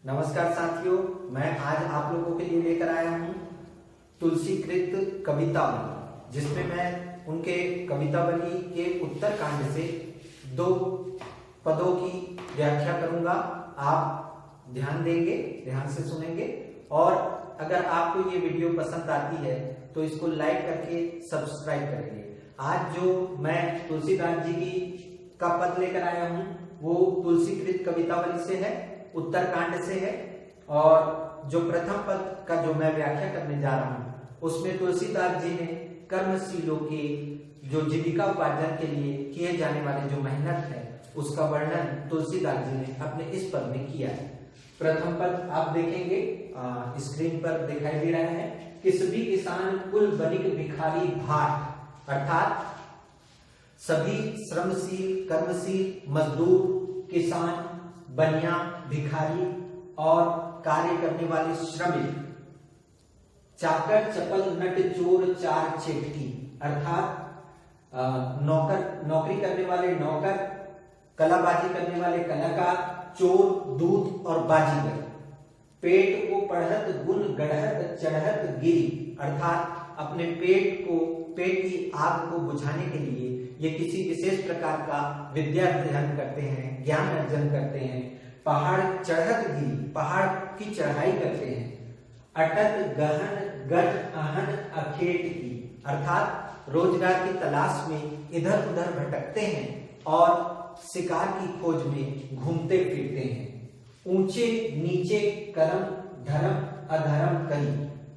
नमस्कार साथियों, मैं आज आप लोगों के लिए लेकर आया हूँ तुलसीकृत कवितावली, जिसमें मैं उनके कवितावली के उत्तरकांड से 2 पदों की व्याख्या करूंगा। आप ध्यान देंगे, ध्यान से सुनेंगे और अगर आपको ये वीडियो पसंद आती है तो इसको लाइक करके सब्सक्राइब करेंगे। आज जो मैं तुलसीदास जी की का पद लेकर आया हूँ वो तुलसीकृत कवितावली से है, उत्तरकांड से है। और जो प्रथम पद का जो मैं व्याख्या करने जा रहा हूं उसमें तुलसीदास जी ने कर्मशीलों के जो जीविका उपार्जन के लिए किए जाने वाले जो मेहनत है उसका वर्णन तुलसीदास जी ने अपने इस पद में किया है। प्रथम पद आप देखेंगे, स्क्रीन पर दिखाई दे रहा है। किस भी किसान कुल बनिक भिखारी भाट, अर्थात सभी श्रमशील कर्मशील मजदूर किसान बनिया भिखारी और कार्य करने वाले श्रमिक, चाकर चपल नट चोर चार चेटी, अर्थात नौकरी करने वाले नौकर, कलाबाजी करने वाले कलाकार, चोर दूत और बाजीगर, पेट को पढ़त गुण गढ़त चढ़त गिरी, अर्थात अपने पेट की आग को बुझाने के लिए ये किसी विशेष प्रकार का विद्या अध्ययन करते हैं, ज्ञान अर्जन करते हैं। पहाड़ चढ़त गिरी, पहाड़ की चढ़ाई करते हैं। अटत गहन गठ अहन अखेट की, अर्थात रोजगार की तलाश में इधर उधर भटकते हैं और शिकार की खोज में घूमते फिरते हैं। ऊंचे नीचे कर्म धर्म अधर्म करी,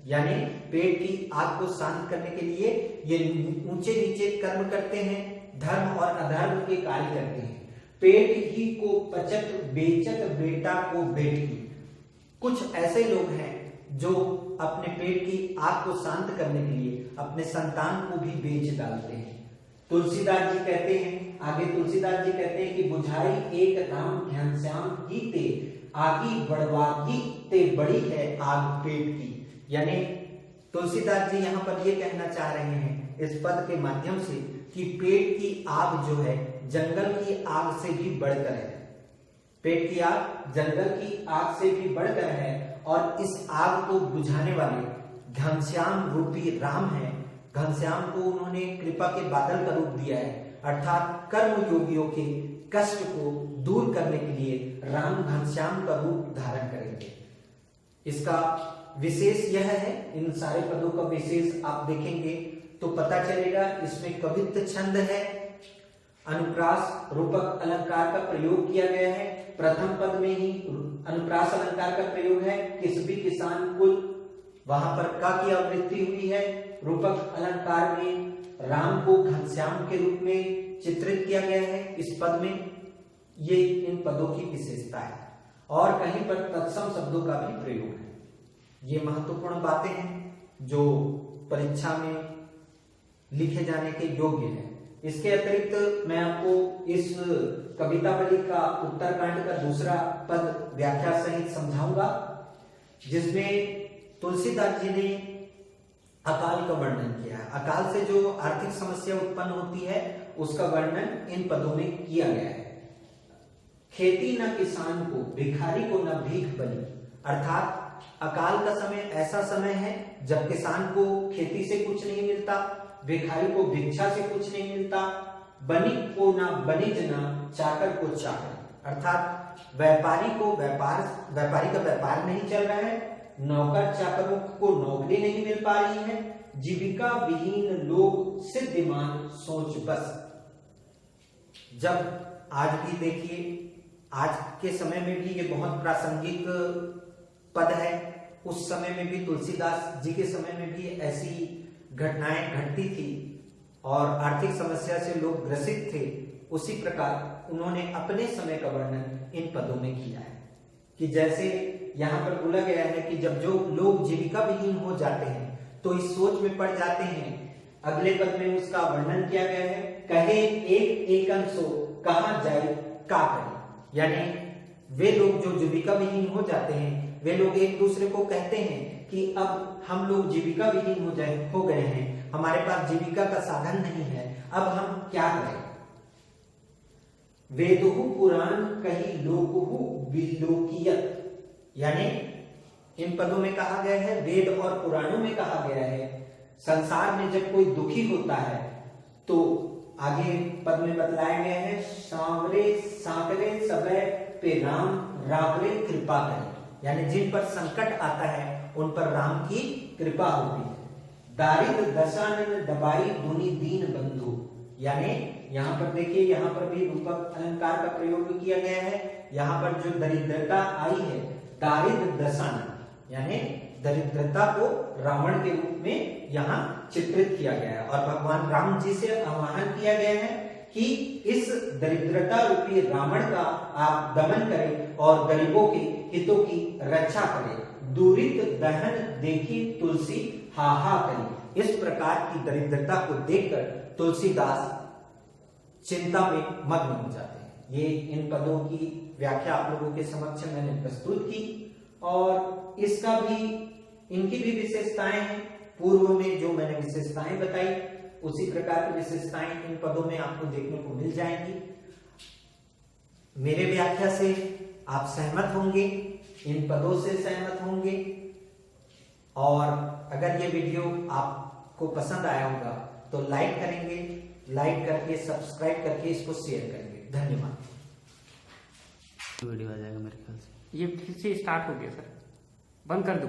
यानी पेट की आग को शांत करने के लिए ये ऊंचे नीचे कर्म करते हैं, धर्म और अधर्म के कार्य करते हैं। पेट ही को पचत बेचत बेटा को बेटी, कुछ ऐसे लोग हैं जो अपने पेट की आग को शांत करने के लिए अपने संतान को भी बेच डालते हैं। तुलसीदास जी कहते हैं, आगे तुलसीदास जी कहते हैं कि बुझाई एक राम घनश्याम ही ते आगी बढ़वागी ते बड़ी है आग पेट की, यानी तुलसीदास जी यहाँ पर ये कहना चाह रहे हैं इस पद के माध्यम से कि पेट की आग जो है जंगल की आग से भी बढ़कर है। पेट की आग जंगल की आग से भी बढ़कर है और इस आग को बुझाने वाले घनश्याम रूपी राम है। घनश्याम को उन्होंने कृपा के बादल का रूप दिया है, अर्थात कर्म योगियों के कष्ट को दूर करने के लिए राम घनश्याम का रूप धारण करेंगे। इसका विशेष यह है, इन सारे पदों का विशेष आप देखेंगे तो पता चलेगा। इसमें कवित्व छंद है, अनुप्रास रूपक अलंकार का प्रयोग किया गया है। प्रथम पद में ही अनुप्रास अलंकार का प्रयोग है। किस भी किसान कुल, वहां पर का की आवृत्ति हुई है। रूपक अलंकार में राम को घनश्याम के रूप में चित्रित किया गया है इस पद में। ये इन पदों की विशेषता है और कहीं पर तत्सम शब्दों का भी प्रयोग है। ये महत्वपूर्ण बातें हैं जो परीक्षा में लिखे जाने के योग्य है। इसके अतिरिक्त मैं आपको इस कवितावली का उत्तरकांड का दूसरा पद व्याख्या सहित समझाऊंगा, जिसमें तुलसीदास जी ने अकाल का वर्णन किया है। अकाल से जो आर्थिक समस्या उत्पन्न होती है उसका वर्णन इन पदों में किया गया है। खेती न किसान को, भिखारी को न भीख बनी, अर्थात अकाल का समय ऐसा समय है जब किसान को खेती से कुछ नहीं मिलता, भिखारी को भिक्षा से कुछ नहीं मिलता, बनिक को ना बनिज ना चाकर को चाकर, अर्थात व्यापारी का व्यापार नहीं चल रहा है, नौकर चाकरों को नौकरी नहीं मिल पा रही है, जीविका विहीन लोग सिद्धिमान सोच बस। जब आज भी देखिए, आज के समय में भी ये बहुत प्रासंगिक पद है। उस समय में भी तुलसीदास जी के समय में भी ऐसी घटनाएं घटती थी और आर्थिक समस्या से लोग ग्रसित थे। उसी प्रकार उन्होंने अपने समय का वर्णन इन पदों में किया है कि जैसे यहाँ पर बोला गया है कि जब जो लोग जीविका विहीन हो जाते हैं तो इस सोच में पड़ जाते हैं। अगले पद में उसका वर्णन किया गया है, कहे एक एकन सो कहाँ जाए का करे, यानी वे लोग जो जीविका विहीन हो जाते हैं वे लोग एक दूसरे को कहते हैं कि अब हम लोग जीविका विहीन हो गए हैं, हमारे पास जीविका का साधन नहीं है, अब हम क्या करें। वेदुहु पुराण कही लोकुहु विलोकियत, यानी इन पदों में कहा गया है, वेद और पुराणों में कहा गया है, संसार में जब कोई दुखी होता है तो आगे पद में बतलाया गया है, सांवरे सांकरे सबे पे राम रावरे कृपा करे, यानी जिन पर संकट आता है उन पर राम की कृपा होती है। दारिद्र दशानन दबाई दुनि दीन बंधु, यानी यहाँ पर देखिए, यहाँ पर भी रूपक अलंकार का प्रयोग किया गया है। यहाँ पर जो दरिद्रता आई है, दारिद्र दशानन, यानी दरिद्रता को रावण के रूप में यहाँ चित्रित किया गया है और भगवान राम जी से आह्वान किया गया है कि इस दरिद्रता रूपी रावण का आप दमन करें और गरीबों के हितों की रक्षा करें। दूरित दहन देखी तुलसी हाहा करी। इस प्रकार की दरिद्रता को देखकर तुलसीदास चिंता में मग्न हो जाते हैं। ये इन पदों की व्याख्या आप लोगों के समक्ष मैंने प्रस्तुत की और इसका भी, इनकी भी विशेषताएं हैं। पूर्व में जो मैंने विशेषताएं बताई उसी प्रकार की विशेषताएं इन पदों में आपको देखने को मिल जाएंगी। मेरे व्याख्या से आप सहमत होंगे, इन पदों से सहमत होंगे और अगर ये वीडियो आपको पसंद आया होगा तो लाइक करेंगे, लाइक करके सब्सक्राइब करके इसको शेयर करेंगे। धन्यवाद। वीडियो आ जाएगा मेरे ख्याल से। ये फिर से स्टार्ट हो गया सर, बंद कर दो।